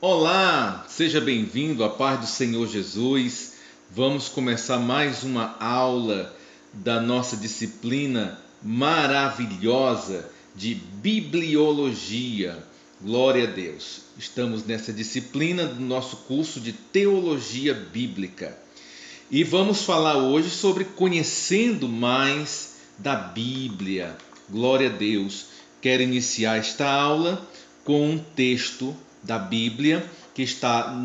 Olá, seja bem-vindo à paz do Senhor Jesus. Vamos começar mais uma aula da nossa disciplina maravilhosa de bibliologia. Glória a Deus. Estamos nessa disciplina do nosso curso de teologia bíblica. E vamos falar hoje sobre conhecendo mais da Bíblia. Glória a Deus. Quero iniciar esta aula com um texto da Bíblia que está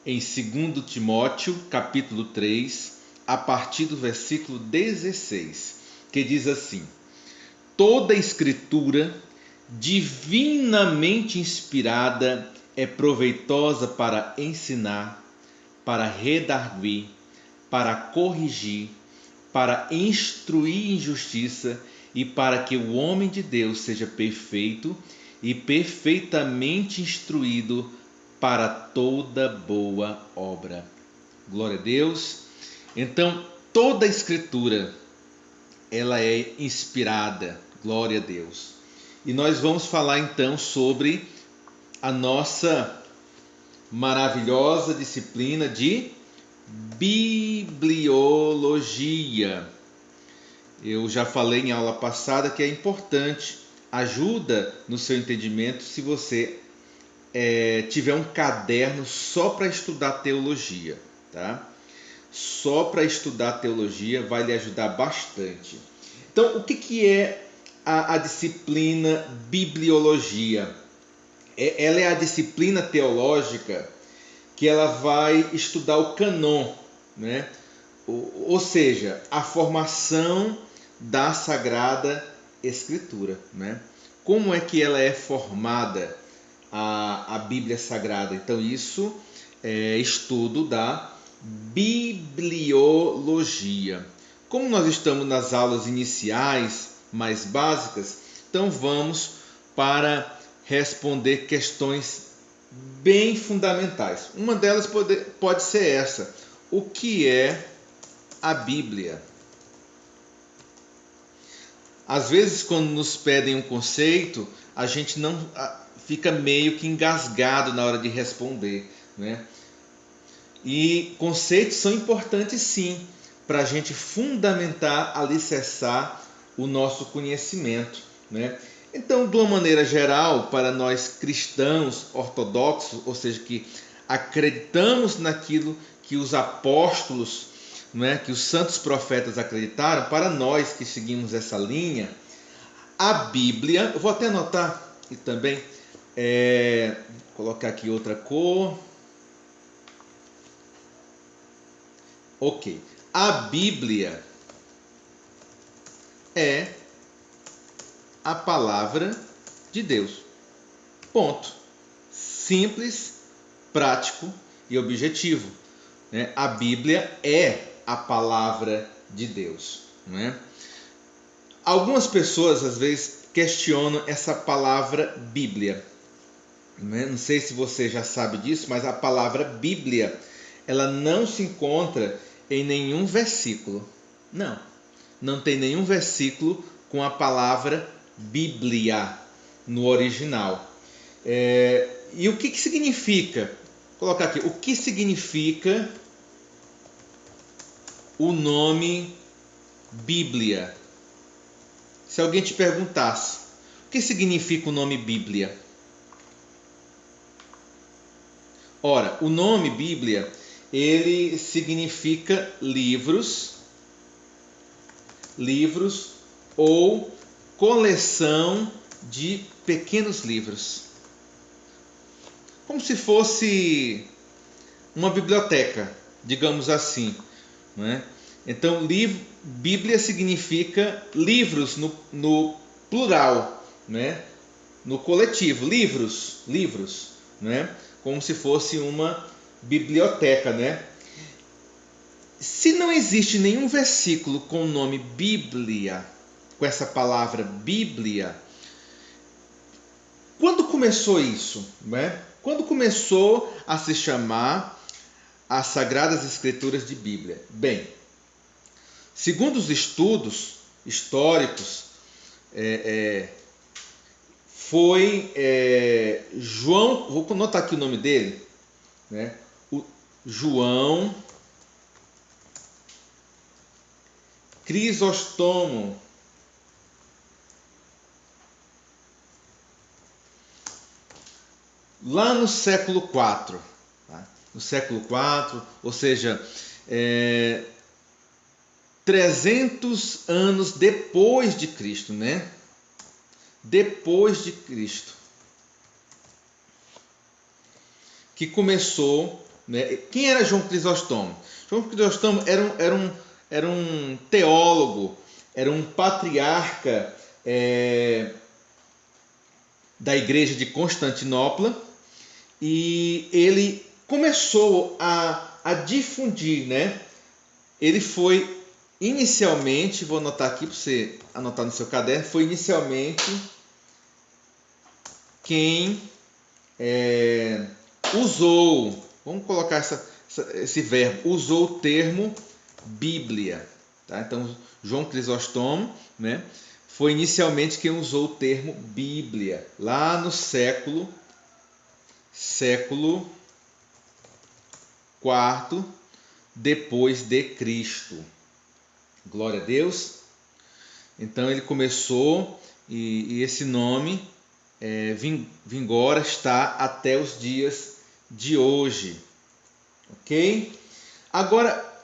em 2 Timóteo, capítulo 3, a partir do versículo 16, que diz assim: Toda escritura divinamente inspirada é proveitosa para ensinar, para redarguir, para corrigir, para instruir em justiça e para que o homem de Deus seja perfeito e perfeitamente instruído para toda boa obra. Glória a Deus. Então, toda a escritura ela é inspirada. Glória a Deus. E nós vamos falar então sobre a nossa maravilhosa disciplina de bibliologia. Eu já falei em aula passada que é importante, ajuda no seu entendimento se você tiver um caderno só para estudar teologia, tá? Só para estudar teologia vai lhe ajudar bastante. Então, o que é a disciplina bibliologia? Ela é a disciplina teológica que ela vai estudar o cânon, né? Ou seja, a formação da Sagrada Escritura, né? Como é que ela é formada, a Bíblia Sagrada? Então isso é estudo da bibliologia. Como nós estamos nas aulas iniciais, mais básicas, então vamos para responder questões bem fundamentais. Uma delas pode ser essa: o que é a Bíblia? Às vezes, quando nos pedem um conceito, a gente não fica meio que engasgado na hora de responder, né? E conceitos são importantes sim, para a gente fundamentar, alicerçar o nosso conhecimento, né? Então, de uma maneira geral, para nós cristãos ortodoxos, ou seja, que acreditamos naquilo que os apóstolos, né, que os santos profetas acreditaram, para nós que seguimos essa linha, a Bíblia, eu vou até anotar e também colocar aqui outra cor. Ok. A Bíblia é a palavra de Deus. Ponto. Simples, prático e objetivo, né? A Bíblia é a palavra de Deus, né? Algumas pessoas às vezes questionam essa palavra Bíblia, né? Não sei se você já sabe disso, mas a palavra Bíblia ela não se encontra em nenhum versículo. Não tem nenhum versículo com a palavra Bíblia no original. E o que significa? Vou colocar aqui. O que significa o nome Bíblia? Se alguém te perguntasse, o que significa o nome Bíblia? Ora, o nome Bíblia, ele significa livros ou coleção de pequenos livros. Como se fosse uma biblioteca, digamos assim, né? Então, Bíblia significa livros no plural, né? No coletivo, livros, né? Como se fosse uma biblioteca, né? Se não existe nenhum versículo com o nome Bíblia, com essa palavra Bíblia, quando começou isso, né? Quando começou a se chamar as Sagradas Escrituras de Bíblia? Bem, segundo os estudos históricos, foi João, vou anotar aqui o nome dele, né? O João Crisóstomo. Lá no século IV, tá? No século IV, ou seja, 300 anos depois de Cristo, né? Depois de Cristo, que começou, né? Quem era João Crisóstomo? João Crisóstomo era um teólogo, era um patriarca da igreja de Constantinopla, e ele começou a difundir, né? Ele foi inicialmente, vou anotar aqui para você anotar no seu caderno, foi inicialmente quem usou, vamos colocar esse verbo, usou o termo Bíblia. Tá? Então, João Crisóstomo, né, foi inicialmente quem usou o termo Bíblia, lá no século IV depois de Cristo. Glória a Deus. Então ele começou e esse nome Vingora está até os dias de hoje. Ok? Agora,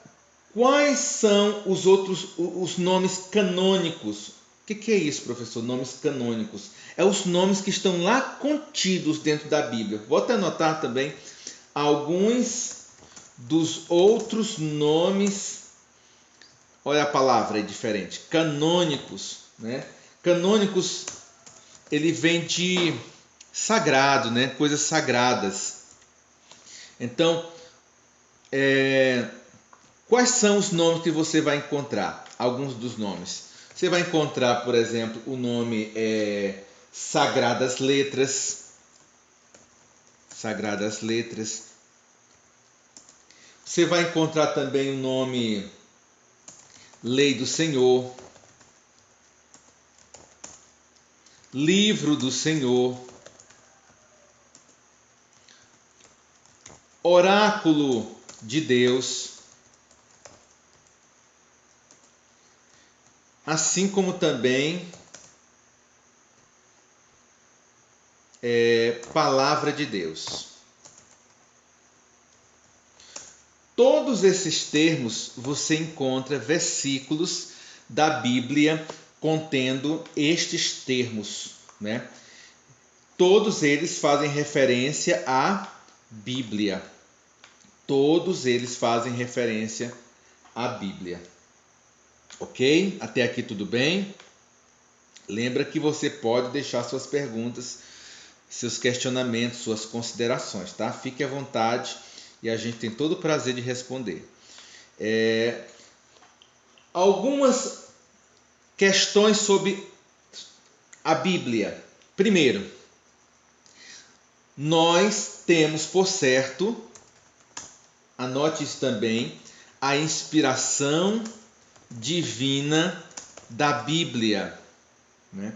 quais são os nomes canônicos? O que é isso, professor? Nomes canônicos. É os nomes que estão lá contidos dentro da Bíblia. Vou até anotar também alguns dos outros nomes. Olha a palavra aí diferente. Canônicos, né? Canônicos, ele vem de sagrado, né? Coisas sagradas. Então, quais são os nomes que você vai encontrar? Alguns dos nomes. Você vai encontrar, por exemplo, o nome Sagradas Letras. Sagradas Letras. Você vai encontrar também o nome Lei do Senhor. Livro do Senhor. Oráculo de Deus. Assim como também Palavra de Deus. Todos esses termos você encontra versículos da Bíblia contendo estes termos, né? Todos eles fazem referência à Bíblia. Todos eles fazem referência à Bíblia. Ok? Até aqui tudo bem? Lembra que você pode deixar suas perguntas, seus questionamentos, suas considerações, tá? Fique à vontade e a gente tem todo o prazer de responder. Algumas questões sobre a Bíblia. Primeiro, nós temos por certo, anote isso também, a inspiração divina da Bíblia, né?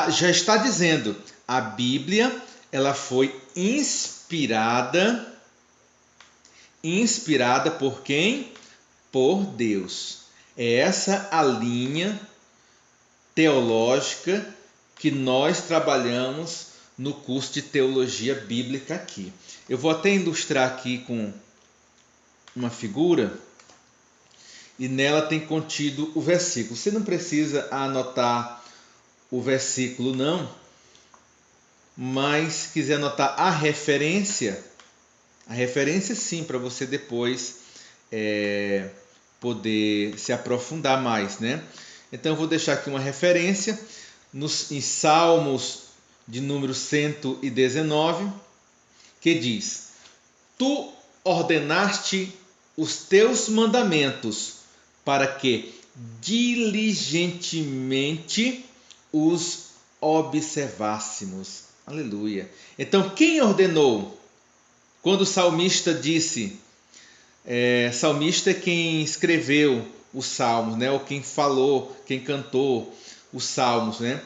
Já está dizendo, a Bíblia ela foi inspirada por quem? Por Deus. É essa a linha teológica que nós trabalhamos no curso de teologia bíblica aqui. Eu vou até ilustrar aqui com uma figura e nela tem contido o versículo. Você não precisa anotar o versículo não, mas se quiser anotar a referência sim, para você depois poder se aprofundar mais, né? Então eu vou deixar aqui uma referência em Salmos de número 119, que diz: Tu ordenaste os teus mandamentos para que diligentemente os observássemos. Aleluia. Então, quem ordenou? Quando o salmista disse, salmista é quem escreveu os salmos, né? Ou quem falou, quem cantou os salmos, né?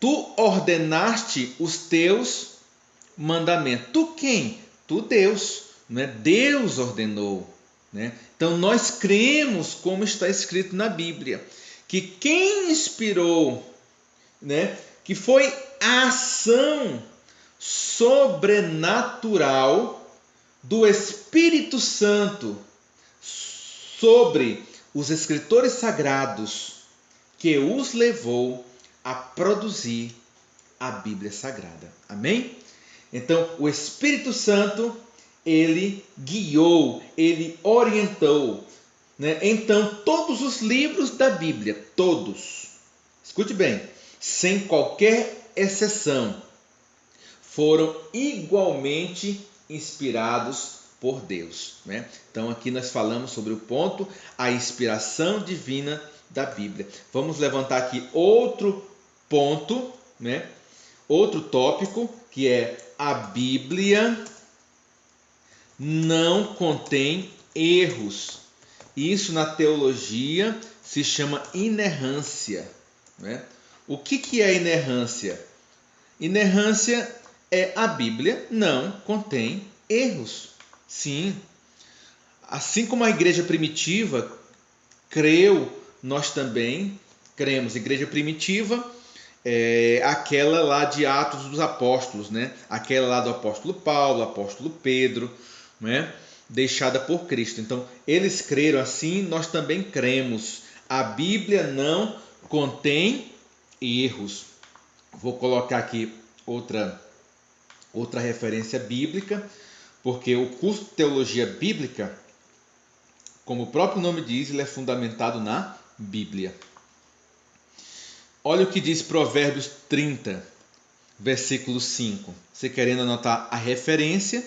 tu ordenaste os teus mandamentos. Tu quem? Tu Deus, né? Deus ordenou, né? Então nós cremos, como está escrito na Bíblia, que quem inspirou, né? Que foi a ação sobrenatural do Espírito Santo sobre os escritores sagrados que os levou a produzir a Bíblia Sagrada. Amém? Então, o Espírito Santo, ele guiou, ele orientou, né? Então, todos os livros da Bíblia, todos, escute bem, sem qualquer exceção, foram igualmente inspirados por Deus, né? Então aqui nós falamos sobre o ponto, a inspiração divina da Bíblia. Vamos levantar aqui outro ponto, né? Outro tópico, que é a Bíblia não contém erros. Isso na teologia se chama inerrância, né? O que é inerrância? Inerrância é a Bíblia não contém erros. Sim, assim como a igreja primitiva creu, nós também cremos. Igreja primitiva é aquela lá de Atos dos Apóstolos, né? Aquela lá do apóstolo Paulo, apóstolo Pedro, né? Deixada por Cristo. Então, eles creram assim, nós também cremos. A Bíblia não contém erros. Vou colocar aqui outra referência bíblica, porque o curso de teologia bíblica, como o próprio nome diz, ele é fundamentado na Bíblia. Olha o que diz Provérbios 30, versículo 5. Você querendo anotar a referência,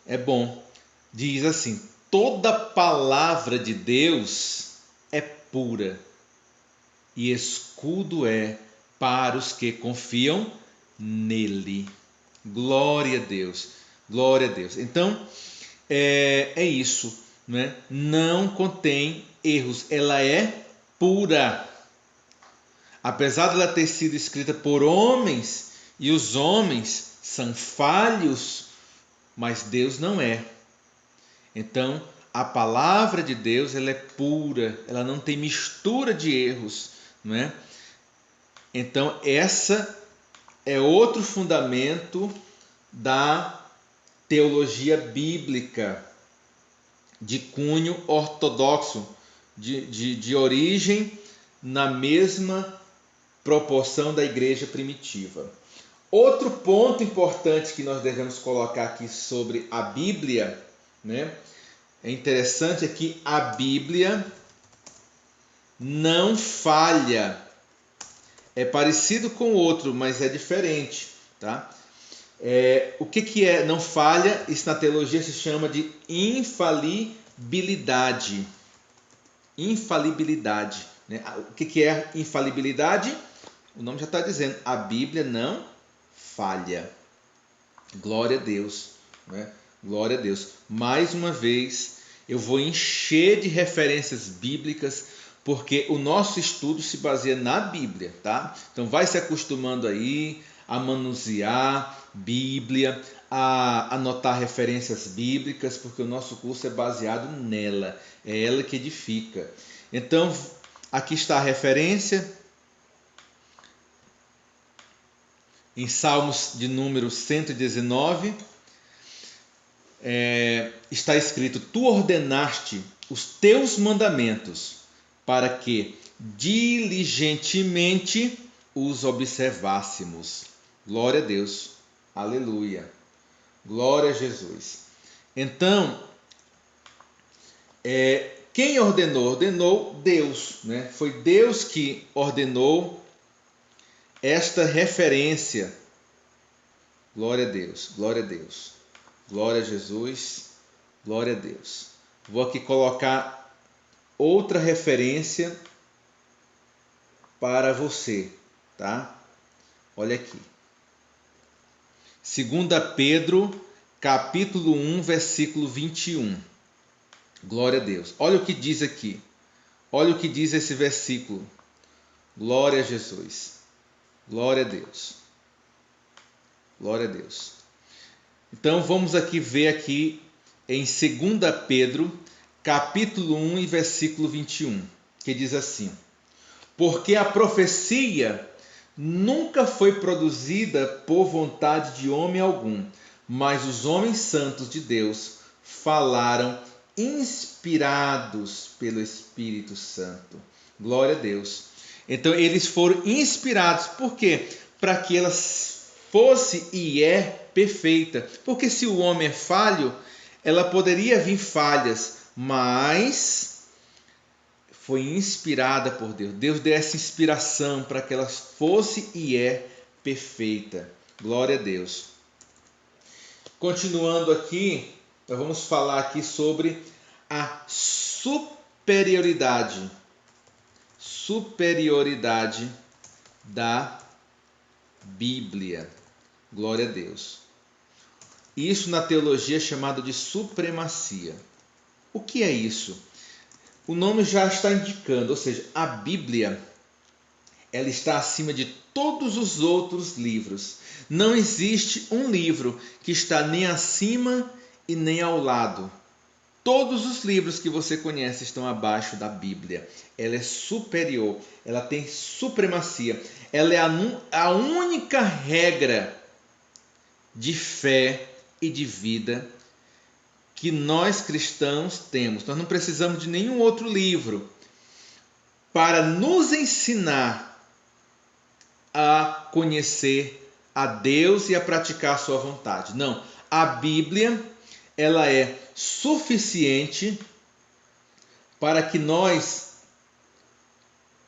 é bom. Diz assim: toda palavra de Deus é pura e escudo é para os que confiam nele. Glória a Deus, glória a Deus. Então, é isso, né? Não contém erros, ela é pura. Apesar de ela ter sido escrita por homens, e os homens são falhos, mas Deus não é. Então, a palavra de Deus, ela é pura, ela não tem mistura de erros, não é? Então, essa é outro fundamento da teologia bíblica de cunho ortodoxo, de origem na mesma proporção da igreja primitiva. Outro ponto importante que nós devemos colocar aqui sobre a Bíblia, né? É interessante que a Bíblia não falha. É parecido com o outro, mas é diferente, tá? O que é não falha? Isso na teologia se chama de infalibilidade. Infalibilidade, né? O que é infalibilidade? O nome já está dizendo, a Bíblia não falha. Glória a Deus, né? Glória a Deus. Mais uma vez, eu vou encher de referências bíblicas, porque o nosso estudo se baseia na Bíblia, tá? Então vai se acostumando aí a manusear Bíblia, a anotar referências bíblicas, porque o nosso curso é baseado nela, é ela que edifica. Então, aqui está a referência, em Salmos de número 119, está escrito: tu ordenaste os teus mandamentos para que diligentemente os observássemos. Glória a Deus, aleluia, glória a Jesus. Então, quem ordenou? Ordenou Deus, né? Foi Deus que ordenou esta referência. Glória a Deus, glória a Deus, glória a Jesus, glória a Deus. Vou aqui colocar outra referência para você, tá? Olha aqui. 2 Pedro, capítulo 1, versículo 21. Glória a Deus. Olha o que diz aqui. Olha o que diz esse versículo. Glória a Jesus. Glória a Deus. Glória a Deus. Então vamos aqui ver aqui em 2 Pedro, capítulo 1 e versículo 21, que diz assim: porque a profecia nunca foi produzida por vontade de homem algum, mas os homens santos de Deus falaram inspirados pelo Espírito Santo. Glória a Deus. Então eles foram inspirados, por quê? Para que ela fosse e é perfeita. Porque se o homem é falho, ela poderia vir falhas, mas foi inspirada por Deus. Deus deu essa inspiração para que ela fosse e é perfeita. Glória a Deus. Continuando aqui, nós vamos falar aqui sobre a superioridade da Bíblia. Glória a Deus. Isso na teologia é chamado de supremacia. O que é isso? O nome já está indicando, ou seja, a Bíblia, ela está acima de todos os outros livros. Não existe um livro que está nem acima e nem ao lado. Todos os livros que você conhece estão abaixo da Bíblia. Ela é superior, ela tem supremacia. Ela é a única regra de fé e de vida que nós cristãos temos. Nós não precisamos de nenhum outro livro para nos ensinar a conhecer a Deus e a praticar a sua vontade. Não, a Bíblia, ela é suficiente para que nós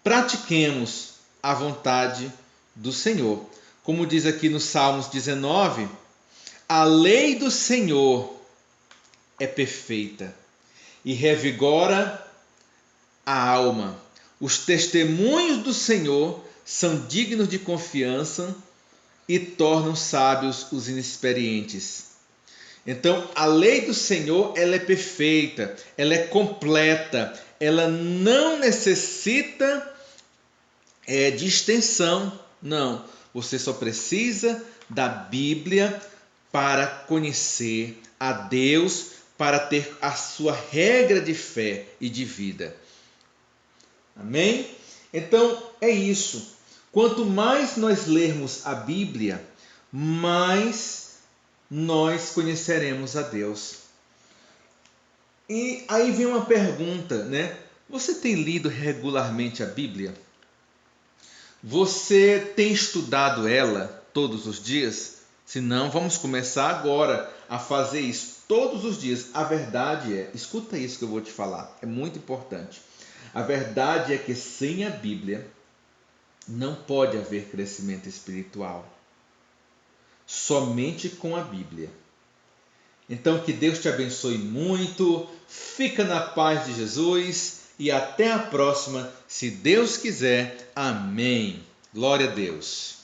pratiquemos a vontade do Senhor. Como diz aqui no Salmos 19, a lei do Senhor é perfeita e revigora a alma. Os testemunhos do Senhor são dignos de confiança e tornam sábios os inexperientes. Então, a lei do Senhor, ela é perfeita, ela é completa, ela não necessita de extensão. Não, você só precisa da Bíblia para conhecer a Deus, para ter a sua regra de fé e de vida. Amém? Então, é isso. Quanto mais nós lermos a Bíblia, mais nós conheceremos a Deus. E aí vem uma pergunta, né? Você tem lido regularmente a Bíblia? Você tem estudado ela todos os dias? Se não, vamos começar agora a fazer isso todos os dias. A verdade é, escuta isso que eu vou te falar, é muito importante. A verdade é que sem a Bíblia não pode haver crescimento espiritual. Somente com a Bíblia. Então que Deus te abençoe muito, fica na paz de Jesus e até a próxima, se Deus quiser. Amém. Glória a Deus.